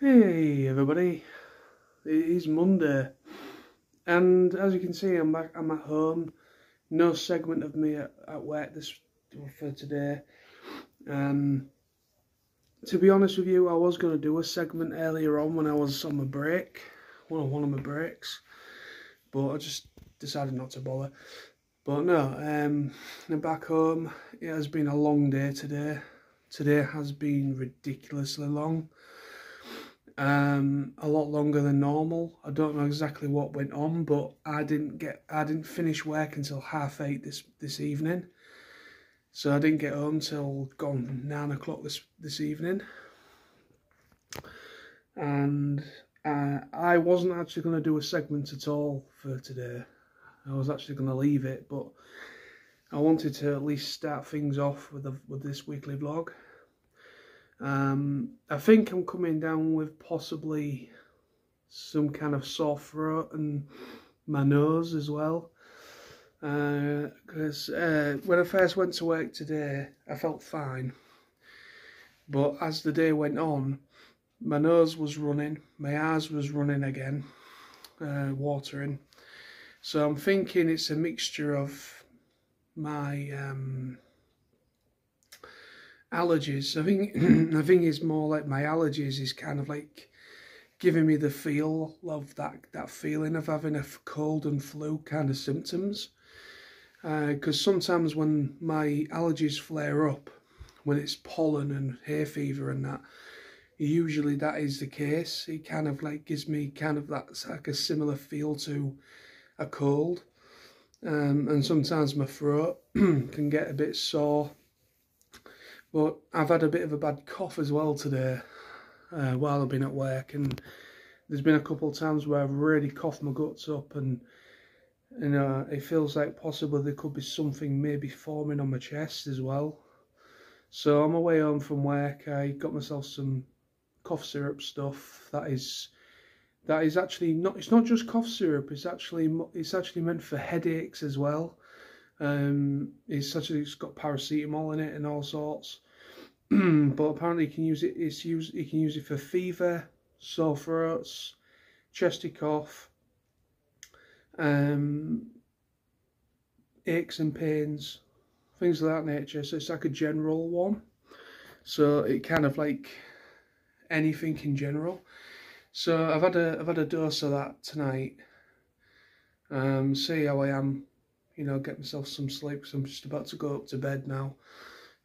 Hey everybody, it is Monday, and as you can see, I'm at home. No segment of me at work for today. To be honest with you, I was going to do a segment earlier on when I was on my break, one of my breaks, but I just decided not to bother. But no, I'm back home. It has been a long day today. Today has been ridiculously long. A lot longer than normal. I don't know exactly what went on, but I didn't finish work until 8:30 this evening. So I didn't get home till 9 o'clock this evening. And I wasn't actually going to do a segment at all for today. I was actually going to leave it, but I wanted to at least start things off with this weekly vlog. I think I'm coming down with possibly some kind of sore throat and my nose as well. Because when I first went to work today, I felt fine. But as the day went on, my nose was running, my eyes was running again, watering. So I'm thinking it's a mixture of my allergies. I think it's more like my allergies is kind of like giving me the feel of that feeling of having a cold and flu kind of symptoms. Because sometimes when my allergies flare up, when it's pollen and hay fever and that, usually that is the case. It kind of like gives me kind of that's like a similar feel to a cold. And sometimes my throat can get a bit sore. But I've had a bit of a bad cough as well today while I've been at work, and there's been a couple of times where I've really coughed my guts up, and it feels like possibly there could be something maybe forming on my chest as well. So on my way home from work, I got myself some cough syrup stuff. That is actually not. It's not just cough syrup. It's actually meant for headaches as well. It's got paracetamol in it and all sorts. But apparently you can use it. You can use it for fever, sore throats, chesty cough, aches and pains, things of that nature. So it's like a general one. So it kind of like anything in general. So I've had a dose of that tonight. See how I am. Get myself some sleep, because I'm just about to go up to bed now,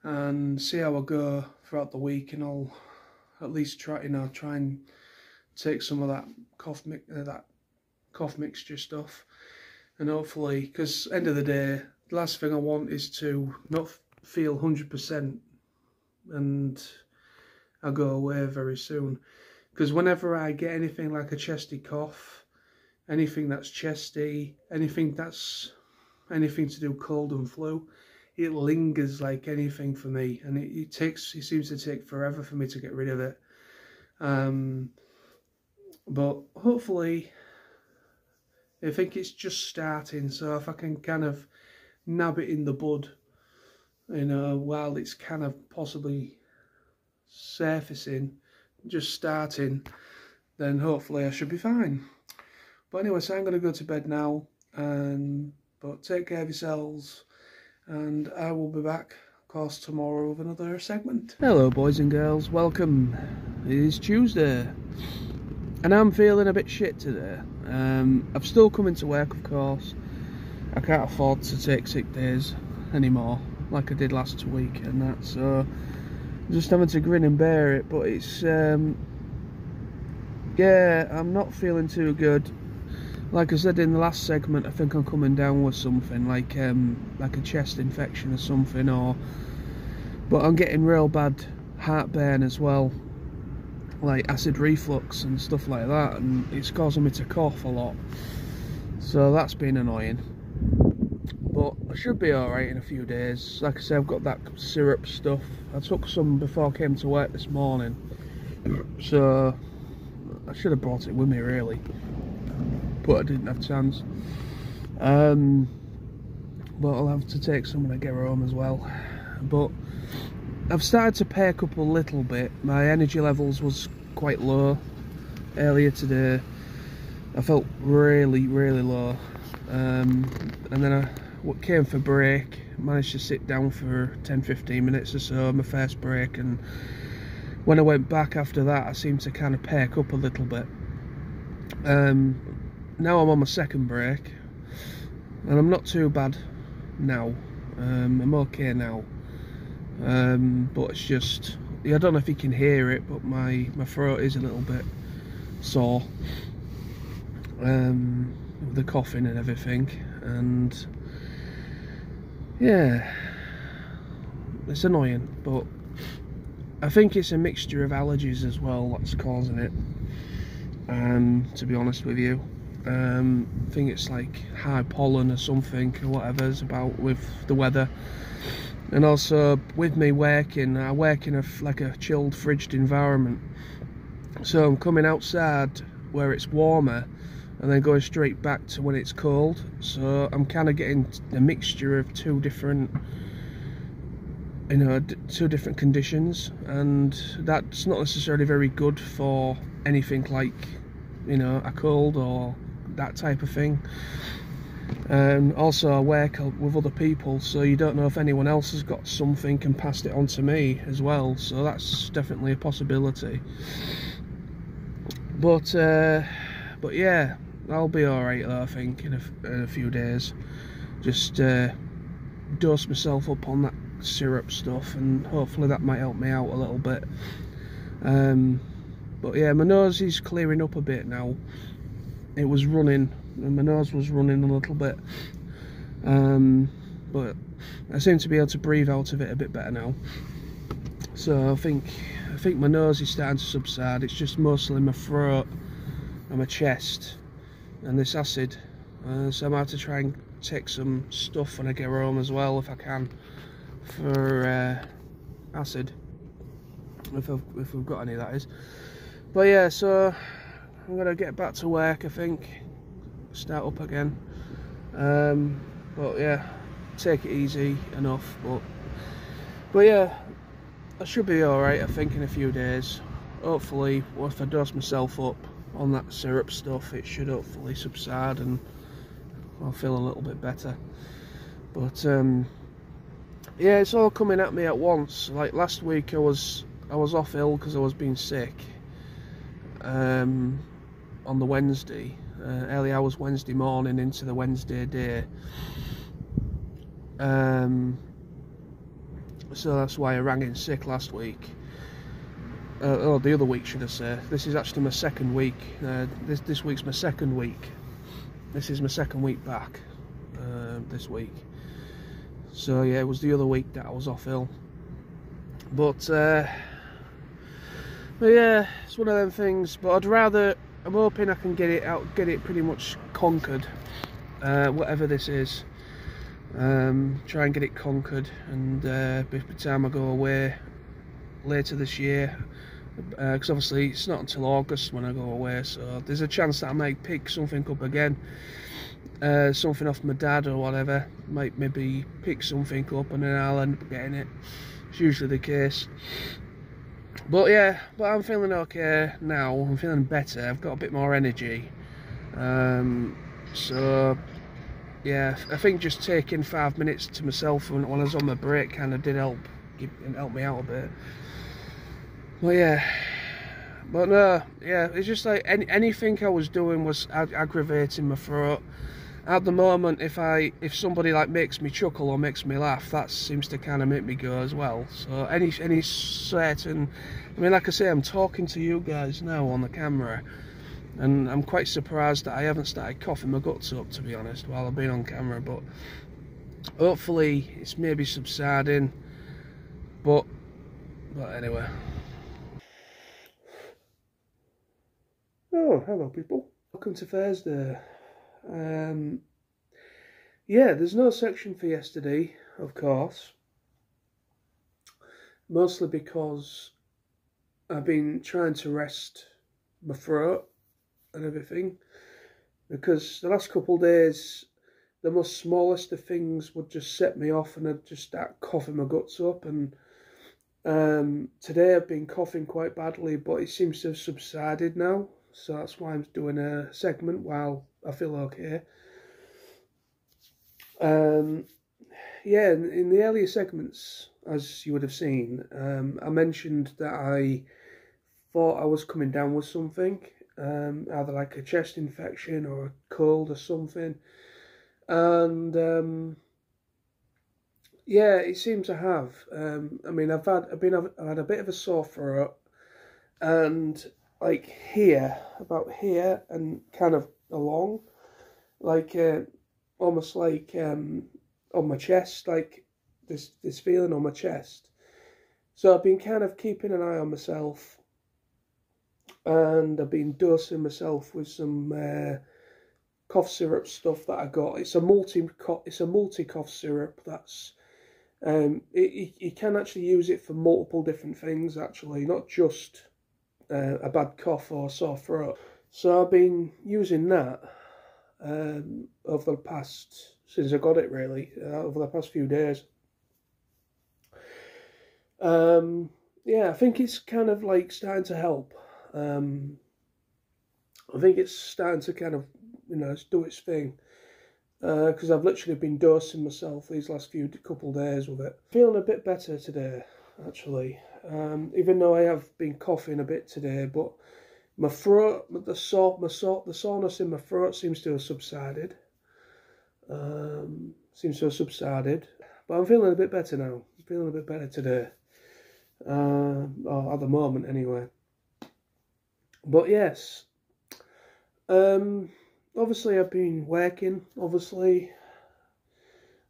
and see how I go throughout the week, and I'll at least try and take some of that cough mixture stuff, and hopefully, because end of the day, the last thing I want is to not feel 100%, and I'll go away very soon, because whenever I get anything like a chesty cough, anything that's chesty, anything to do cold and flu, it lingers like anything for me, and it seems to take forever for me to get rid of it. But hopefully, I think it's just starting, so if I can kind of nab it in the bud, while it's kind of possibly surfacing, just starting, then hopefully I should be fine. But anyway, so I'm going to go to bed now, but take care of yourselves, and I will be back, of course, tomorrow with another segment. Hello boys and girls, welcome. It is Tuesday, and I'm feeling a bit shit today. I've still come into work, of course. I can't afford to take sick days anymore, like I did last week and that, so I'm just having to grin and bear it, but it's, yeah, I'm not feeling too good. Like I said in the last segment, I think I'm coming down with something like a chest infection or something, but I'm getting real bad heartburn as well, like acid reflux and stuff like that, and it's causing me to cough a lot. So that's been annoying. But I should be alright in a few days. Like I said, I've got that syrup stuff. I took some before I came to work this morning, so I should have brought it with me really, but I didn't have a chance. But I'll have to take some when I get home as well. But I've started to perk up a little bit. My energy levels was quite low earlier today. I felt really low, and then I came for break, managed to sit down for 10-15 minutes or so, my first break, and when I went back after that I seemed to kind of perk up a little bit. Now I'm on my second break and I'm not too bad now. I'm okay now, but it's just, I don't know if you can hear it, but my throat is a little bit sore, with the coughing and everything, and yeah, it's annoying, but I think it's a mixture of allergies as well that's causing it, to be honest with you. I think it's like high pollen or something, or whatever's about with the weather. And also with me working, I work in like a chilled, frigid environment, so I'm coming outside where it's warmer and then going straight back to when it's cold, so I'm kind of getting a mixture of two different conditions, and that's not necessarily very good for anything like, you know, a cold or that type of thing. And also I work with other people, so you don't know if anyone else has got something and passed it on to me as well, so that's definitely a possibility. But yeah, I'll be alright though, I think, in a few days. Just dose myself up on that syrup stuff, and hopefully that might help me out a little bit. But yeah, my nose is clearing up a bit now. It was running, and my nose was running a little bit, but I seem to be able to breathe out of it a bit better now. So I think my nose is starting to subside. It's just mostly my throat and my chest and this acid. So I'm going to have to try and take some stuff when I get home as well, if I can, for acid, if we've got any, that is. But yeah, so I'm gonna get back to work, I think, start up again. But yeah, take it easy enough, but yeah, I should be alright, I think, in a few days. Hopefully, if I dose myself up on that syrup stuff, it should hopefully subside and I'll feel a little bit better. But yeah, it's all coming at me at once. Like last week I was off ill because I was being sick, on the Wednesday, early hours Wednesday morning into the Wednesday day. So that's why I rang in sick last week. The other week, should I say. This is actually my second week. This week's my second week. This is my second week back, this week. So yeah, it was the other week that I was off ill. But yeah, it's one of them things. But I'm hoping I can get it pretty much conquered, whatever this is. Try and get it conquered, and by the time I go away later this year, because obviously it's not until August when I go away, so there's a chance that I might pick something up again, something off my dad or whatever. Might maybe pick something up and then I'll end up getting it. It's usually the case. But yeah, I'm feeling okay now. I'm feeling better. I've got a bit more energy. So yeah, I think just taking 5 minutes to myself when I was on my break kind of did help me out a bit. Well, yeah, but no, yeah, it's just like anything I was doing was aggravating my throat. At the moment, if somebody like makes me chuckle or makes me laugh, that seems to kind of make me go as well. So any certain, I mean, like I say, I'm talking to you guys now on the camera, and I'm quite surprised that I haven't started coughing my guts up, to be honest, while I've been on camera. But hopefully it's maybe subsiding. But anyway. Oh, hello people. Welcome to Thursday. Yeah, there's no section for yesterday, of course. Mostly because I've been trying to rest my throat and everything. Because the last couple of days the most smallest of things would just set me off, and I'd just start coughing my guts up. And today I've been coughing quite badly, but it seems to have subsided now. So that's why I'm doing a segment while I feel okay. Yeah, in the earlier segments, as you would have seen, I mentioned that I thought I was coming down with something, either like a chest infection or a cold or something. And yeah, it seems to have. I mean, I've had a bit of a sore throat, and like here, about here, and kind of along, like almost like on my chest, like this feeling on my chest. So I've been kind of keeping an eye on myself, and I've been dosing myself with some cough syrup stuff that I got. It's a multi cough syrup. That's you can actually use it for multiple different things, actually, not just a bad cough or sore throat. So I've been using that over the past, since I got it, really, over the past few days. Yeah, I think it's kind of like starting to help. I think it's starting to kind of, do its thing. Because I've literally been dosing myself these last couple of days with it. Feeling a bit better today, actually. Even though I have been coughing a bit today, but my throat, the soreness in my throat seems to have subsided. But I'm feeling a bit better now. I'm feeling a bit better today. Or at the moment, anyway. But yes. Obviously, I've been working,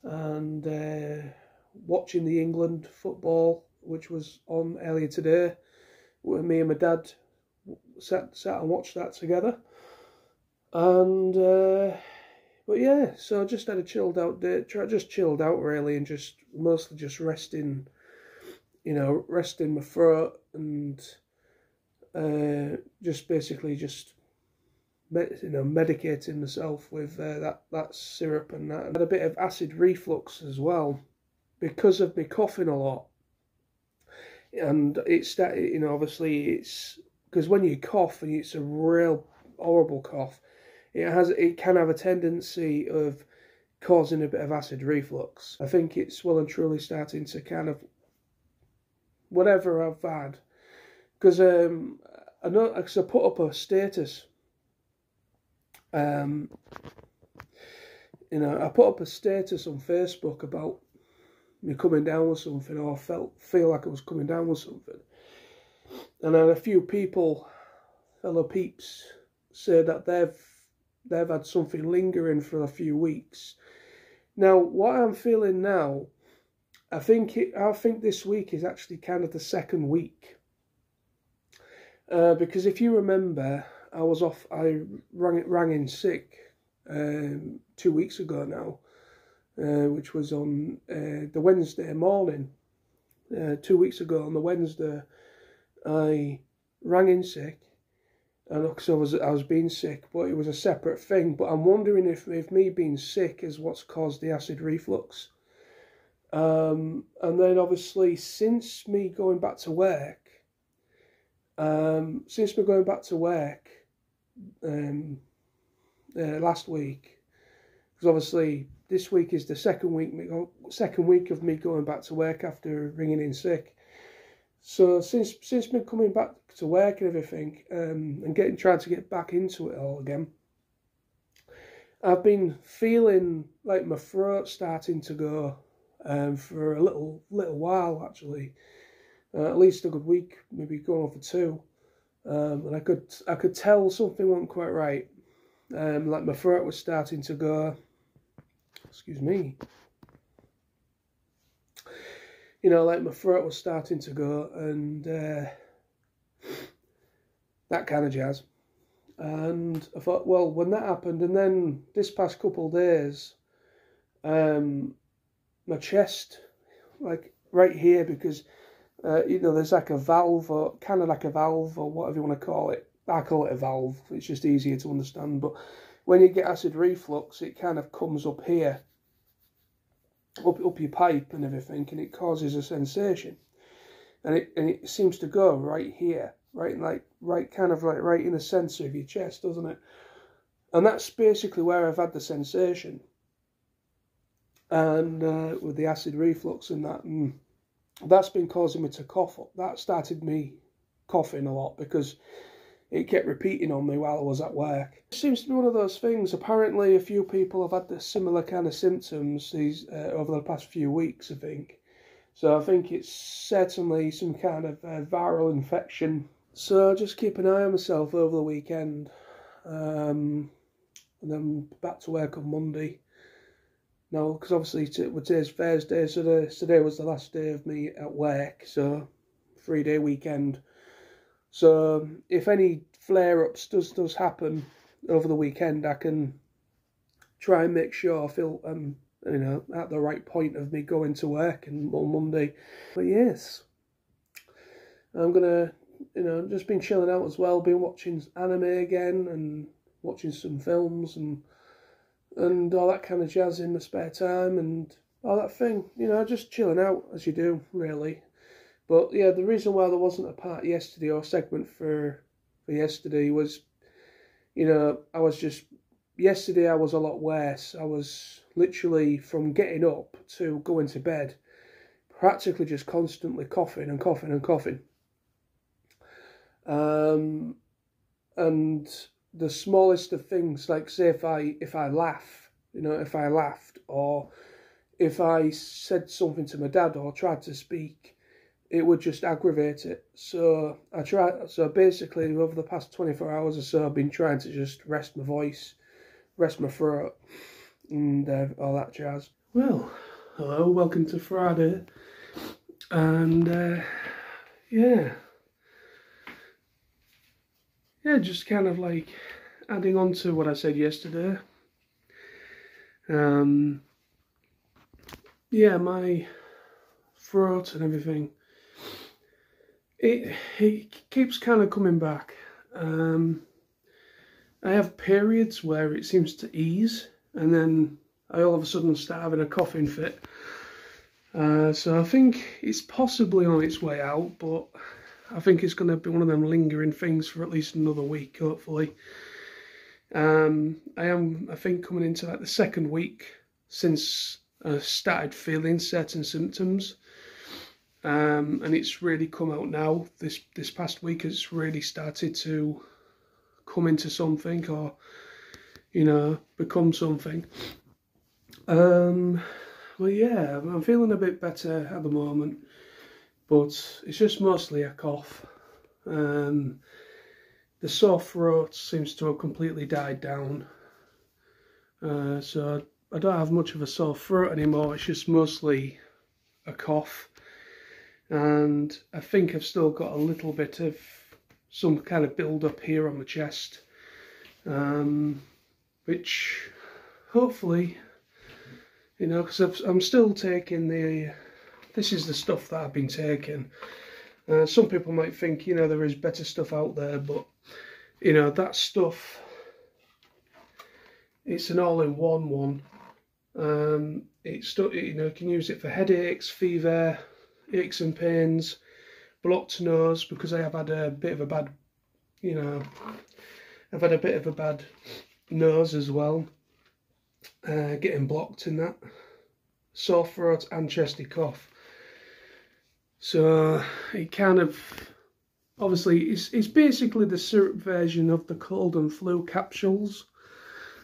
and watching the England football, which was on earlier today, where me and my dad sat and watched that together. And but yeah, so I just had a chilled out day. Just chilled out, really, and just mostly just resting, resting my throat, and just basically just medicating myself with that syrup and that. I had a bit of acid reflux as well because of me coughing a lot, and it's that, obviously it's because when you cough and it's a real horrible cough, it can have a tendency of causing a bit of acid reflux. I think it's well and truly starting to kind of, whatever I've had, because I know, because I put up a status. I put up a status on Facebook about me coming down with something, or feel like I was coming down with something, and then a few fellow peeps, say that they've had something lingering for a few weeks. Now, what I'm feeling now, I think this week is actually kind of the second week, because if you remember, I was off. I rang in sick 2 weeks ago now, which was on the Wednesday morning. 2 weeks ago on the Wednesday, I rang in sick, and so I was being sick, but it was a separate thing. But I'm wondering if me being sick is what's caused the acid reflux. And then obviously since me going back to work, last week, because obviously this week is the second week of me going back to work after ringing in sick. So since me coming back to work and everything, and trying to get back into it all again, I've been feeling like my throat starting to go for a little while, actually, at least a good week, maybe going on for two. And I could tell something wasn't quite right. Like my throat was starting to go. Excuse me. Like my throat was starting to go, and that kind of jazz. And I thought, well, when that happened, and then this past couple of days, my chest, like right here, because there's like a valve, or kind of like a valve, or whatever you want to call it. I call it a valve. It's just easier to understand. But when you get acid reflux, it kind of comes up here, up your pipe and everything, and it causes a sensation, and it seems to go right here, right in the centre of your chest, doesn't it? And that's basically where I've had the sensation, and with the acid reflux and that, and that's been causing me to cough up. That started me coughing a lot because it kept repeating on me while I was at work. It seems to be one of those things. Apparently a few people have had the similar kind of symptoms over the past few weeks, I think. So I think it's certainly some kind of viral infection. So just keep an eye on myself over the weekend. And then back to work on Monday. Now, because obviously today's Thursday, so today was the last day of me at work, so 3-day weekend. So if any flare-ups does happen over the weekend, I can try and make sure I feel at the right point of me going to work and on Monday. But yes, I'm gonna just been chilling out as well, been watching anime again and watching some films and all that kind of jazz in my spare time and all that thing, just chilling out as you do, really. But yeah, the reason why there wasn't a part yesterday or segment for yesterday was, yesterday I was a lot worse. I was literally, from getting up to going to bed, practically just constantly coughing and coughing and coughing. And the smallest of things, like say if I laugh, if I laughed, or if I said something to my dad or tried to speak, it would just aggravate it. So basically over the past 24 hours or so, I've been trying to just rest my voice, rest my throat, and all that jazz. Well, hello, welcome to Friday, and yeah, just kind of like adding on to what I said yesterday. Yeah, my throat and everything, it keeps kind of coming back. I have periods where it seems to ease, and then I all of a sudden start having a coughing fit. So I think it's possibly on its way out, but I think it's going to be one of them lingering things for at least another week, hopefully. I am, I think, coming into like the second week since I started feeling certain symptoms. And it's really come out now. This past week it's really started to come into something, or become something. Well, yeah, I'm feeling a bit better at the moment, but it's just mostly a cough. The sore throat seems to have completely died down, so I don't have much of a sore throat anymore. It's just mostly a cough. And I think I've still got a little bit of some kind of build up here on my chest, which hopefully, because I'm still taking this is the stuff that I've been taking. Some people might think, there is better stuff out there, but, that stuff, it's an all-in-one one. It's, can use it for headaches, fever, aches and pains, blocked nose, because I have had a bit of a bad, I've had a bit of a bad nose as well, getting blocked in that, sore throat and chesty cough. So it kind of, obviously it's basically the syrup version of the cold and flu capsules,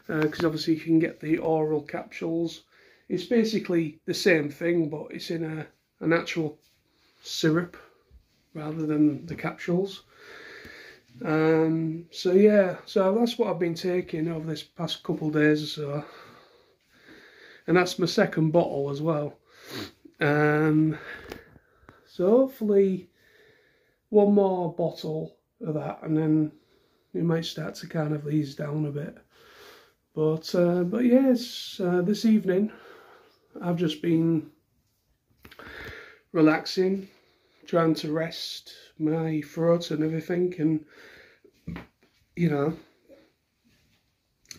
because obviously you can get the oral capsules. It's basically the same thing, but it's in an actual syrup rather than the capsules. So yeah, so that's what I've been taking over this past couple of days or so, and that's my second bottle as well. So hopefully one more bottle of that, and then it might start to kind of ease down a bit. But yes, this evening I've just been relaxing, trying to rest my throat and everything, and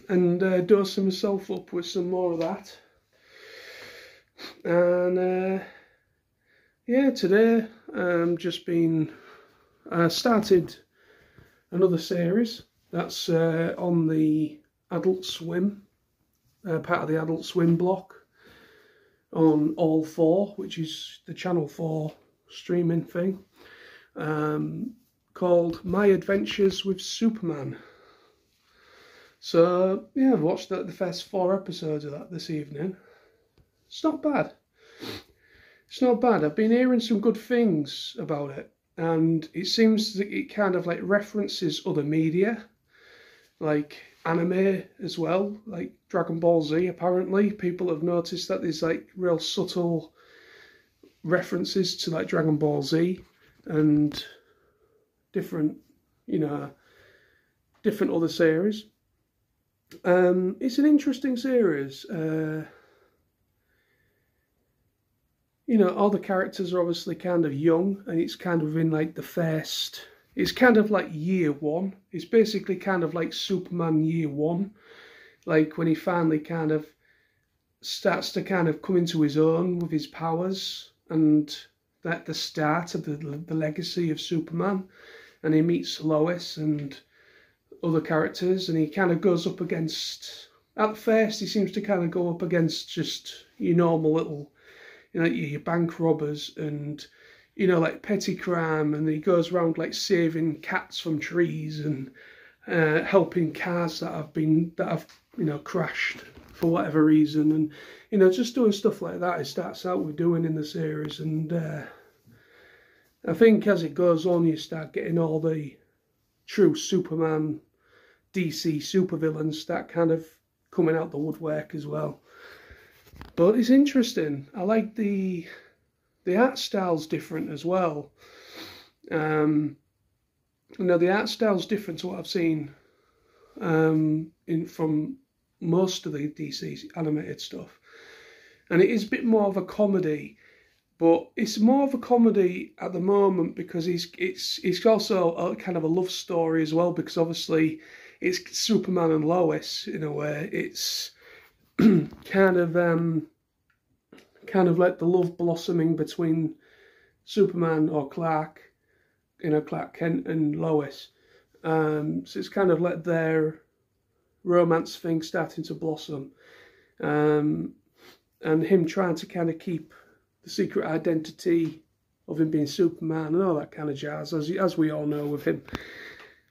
and dosing myself up with some more of that. And yeah, today just been started another series that's on the Adult Swim, part of the Adult Swim block on All 4, which is the Channel 4 streaming thing, called My Adventures with Superman. So yeah, I've watched the first 4 episodes of that this evening. It's not bad. It's not bad. I've been hearing some good things about it, and it seems that it kind of like references other media, like anime as well, like Dragon Ball Z. Apparently, people have noticed that there's like real subtle references to like Dragon Ball Z and different, different other series. It's an interesting series. All the characters are obviously kind of young, and it's kind of in like the first, it's kind of like year 1. It's basically kind of like Superman year 1, like when he finally kind of starts to kind of come into his own with his powers, and that the start of the legacy of Superman, and he meets Lois and other characters, and he kind of goes up against, at first he seems to kind of go up against just your normal little, your bank robbers and, like petty crime, and he goes around like saving cats from trees and helping cars that have crashed for whatever reason, and just doing stuff like that. It starts out with doing in the series, and I think as it goes on, you start getting all the true Superman, DC supervillains start kind of coming out the woodwork as well. But it's interesting. I like the art style's different as well. The art style's different to what I've seen from most of the DC animated stuff, and it is a bit more of a comedy. But it's more of a comedy at the moment because it's also a kind of a love story as well, because obviously it's Superman and Lois in a way. It's kind of like the love blossoming between Superman or Clark Kent and Lois. So it's kind of like their romance thing starting to blossom, and him trying to kind of keep the secret identity of him being Superman and all that kind of jazz, as we all know with him.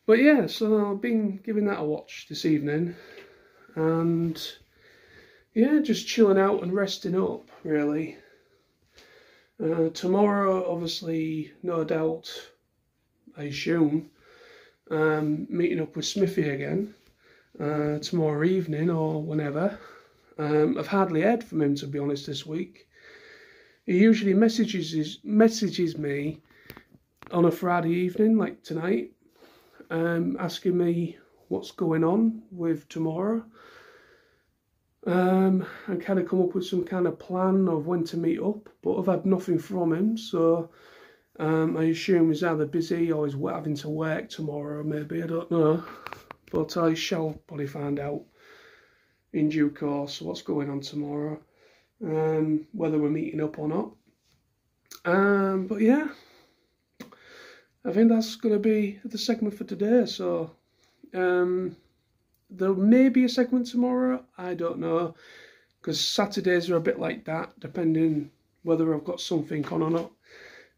But yeah, so I've been giving that a watch this evening, and yeah, just chilling out and resting up, really. Tomorrow, obviously, no doubt, I assume, meeting up with Smithy again, tomorrow evening or whenever. I've hardly heard from him, to be honest, this week. He usually messages me on a Friday evening, like tonight, asking me what's going on with tomorrow, and kind of come up with some kind of plan of when to meet up. But I've had nothing from him, so I assume he's either busy or he's having to work tomorrow, maybe, I don't know. But I shall probably find out in due course what's going on tomorrow. Whether we're meeting up or not. But yeah, I think that's going to be the segment for today. So there may be a segment tomorrow, I don't know, because Saturdays are a bit like that, depending whether I've got something on or not.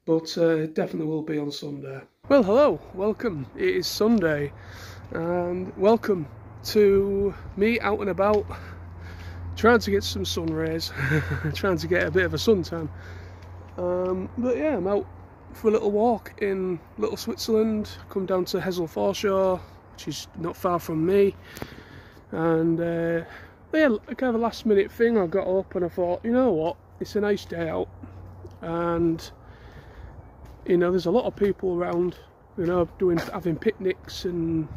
But definitely will be on Sunday. Well, hello, welcome. It is Sunday, and welcome to me out and about, trying to get some sun rays, trying to get a bit of a suntan. But yeah, I'm out for a little walk in Little Switzerland, come down to Hessel Foreshore, which is not far from me. And yeah, kind of a last minute thing, I got up and I thought, you know what, it's a nice day out. And, there's a lot of people around, having picnics and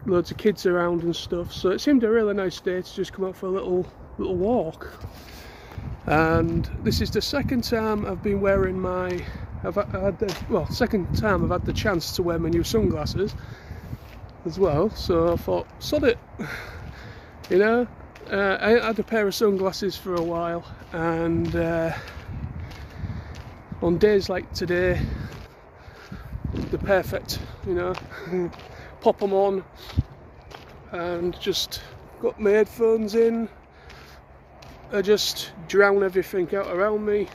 loads of kids around and stuff, so it seemed a really nice day to just come out for a little walk. And this is the second time I've been wearing second time I've had the chance to wear my new sunglasses as well, so I thought, sod it, You know, I had a pair of sunglasses for a while, and on days like today, they're perfect, you know. Pop them on and just got my headphones in. I just drown everything out around me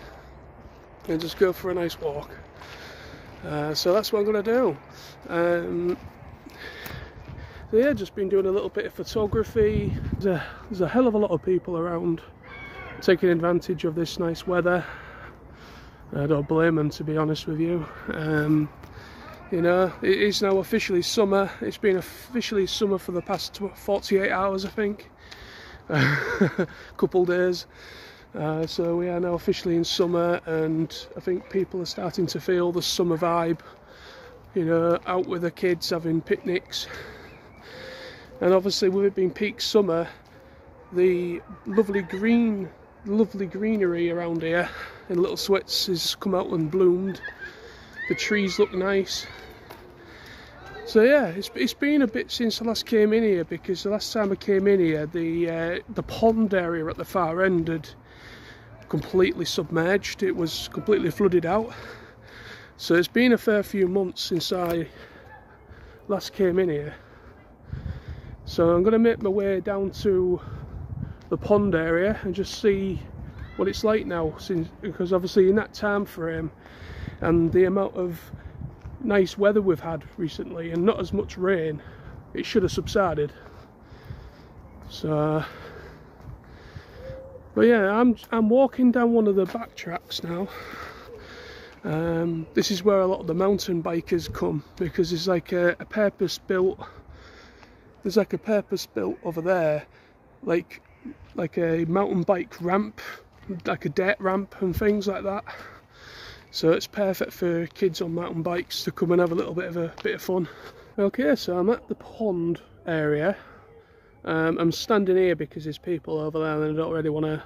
and just go for a nice walk. So that's what I'm going to do. So yeah, just been doing a little bit of photography. There's a hell of a lot of people around taking advantage of this nice weather. I don't blame them, to be honest with you. You know, it is now officially summer. It's been officially summer for the past 48 hours, I think. Couple days. So we are now officially in summer, and I think people are starting to feel the summer vibe. You know, out with the kids having picnics. And obviously with it being peak summer, the lovely greenery around here in Little Swits has come out and bloomed. The trees look nice. So yeah, it's been a bit since I last came in here, because the last time I came in here, the pond area at the far end had completely submerged. It was completely flooded out. So it's been a fair few months since I last came in here. So I'm going to make my way down to the pond area and just see what it's like now, because obviously in that time frame and the amount of nice weather we've had recently and not as much rain, it should have subsided. So but yeah, I'm walking down one of the back tracks now. This is where a lot of the mountain bikers come, because there's like a purpose-built, there's like a purpose-built over there, like a mountain bike ramp, like a dirt ramp and things like that. So it's perfect for kids on mountain bikes to come and have a little bit of fun. Okay, so I'm at the pond area. I'm standing here because there's people over there and I don't really want to,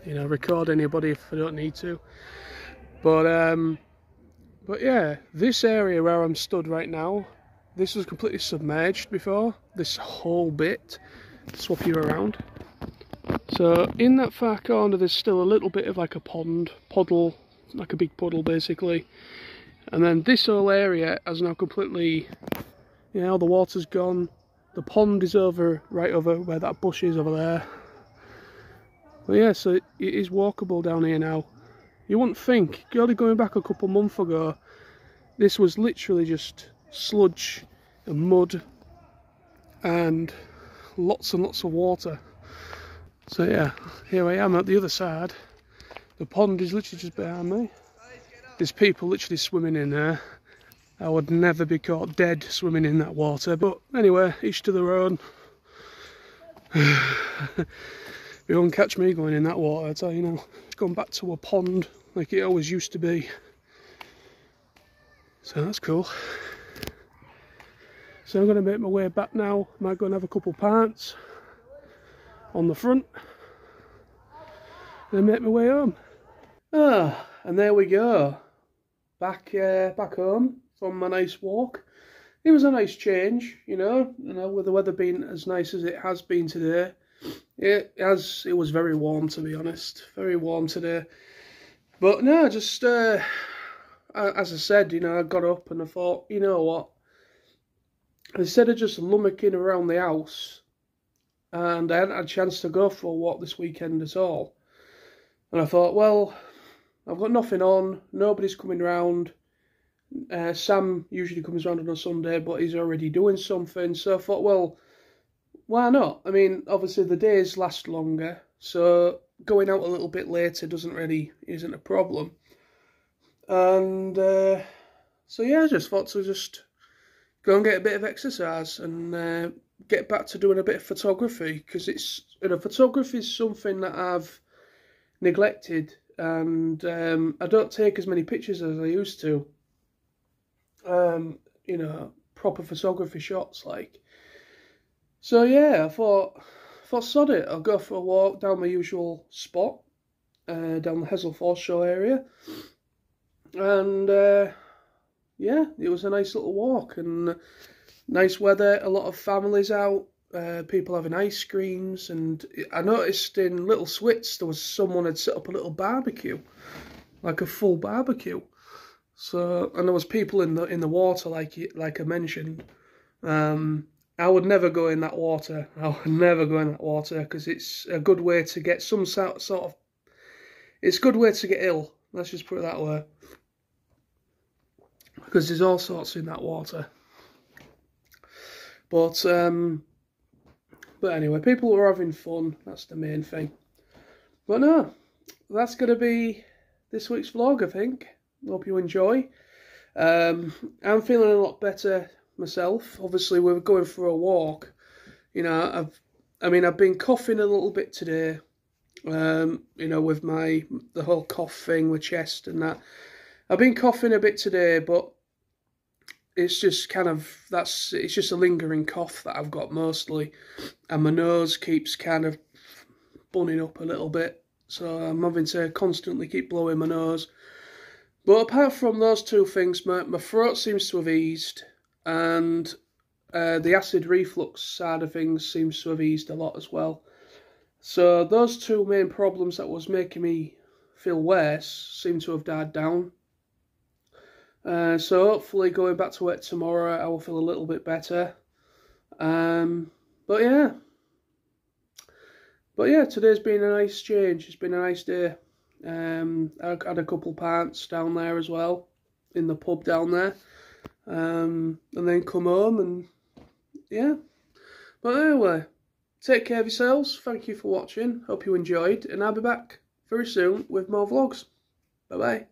you know, record anybody if I don't need to. But yeah, this area where I'm stood right now, this was completely submerged before. This whole bit. Swap you around. So in that far corner, there's still a little bit of like a puddle, like a big puddle basically. And then this whole area has now completely, you know, the water's gone. The pond is over, right over where that bush is over there. But yeah, so it is walkable down here now. You wouldn't think, only going back a couple months ago, this was literally just sludge and mud and lots of water. So yeah, here I am at the other side. The pond is literally just behind me. There's people literally swimming in there. I would never be caught dead swimming in that water, but anyway, each to their own. You won't catch me going in that water, I tell you now. It's gone back to a pond like it always used to be. So that's cool. So I'm going to make my way back now. Might go and have a couple pints on the front, and then make my way home. Ah, and there we go. Back home from my nice walk. It was a nice change, you know, with the weather being as nice as it has been today. It was very warm, to be honest. Very warm today. But no, just as I said, you know, I got up and I thought, you know what? Instead of just lummocking around the house, and I hadn't had a chance to go for a walk this weekend at all. And I thought, well, I've got nothing on, nobody's coming round. Sam usually comes round on a Sunday, but he's already doing something. So I thought, well, why not? I mean, obviously the days last longer, so going out a little bit later isn't a problem. And so yeah, I just thought to just go and get a bit of exercise and get back to doing a bit of photography, because photography is something that I've neglected, and I don't take as many pictures as I used to. You know, proper photography shots like. So yeah, I thought sod it, I'll go for a walk down my usual spot, down the Hessle Foreshore area, and yeah, it was a nice little walk and nice weather, a lot of families out, people having ice creams, and I noticed in Little Swits there was someone had set up a little barbecue, like a full barbecue. So, and there was people in the water, like I mentioned. I would never go in that water. I would never go in that water because it's a good way to get some sort of. It's a good way to get ill. Let's just put it that way. Because there's all sorts in that water. But anyway, people were having fun. That's the main thing. But no, that's going to be this week's vlog, I think. Hope you enjoy. I'm feeling a lot better myself. Obviously, we were going for a walk. You know, I've been coughing a little bit today. You know, with the whole cough thing with chest and that. I've been coughing a bit today, but it's just it's just a lingering cough that I've got mostly, and my nose keeps kind of bunning up a little bit, so I'm having to constantly keep blowing my nose. But apart from those two things, my throat seems to have eased, and the acid reflux side of things seems to have eased a lot as well. So those two main problems that was making me feel worse seem to have died down. So hopefully going back to work tomorrow I will feel a little bit better. But yeah, today's been a nice change. It's been a nice day. I had a couple pints down there as well, in the pub down there, and then come home, and yeah. But anyway, take care of yourselves. Thank you for watching. Hope you enjoyed, and I'll be back very soon with more vlogs. Bye bye.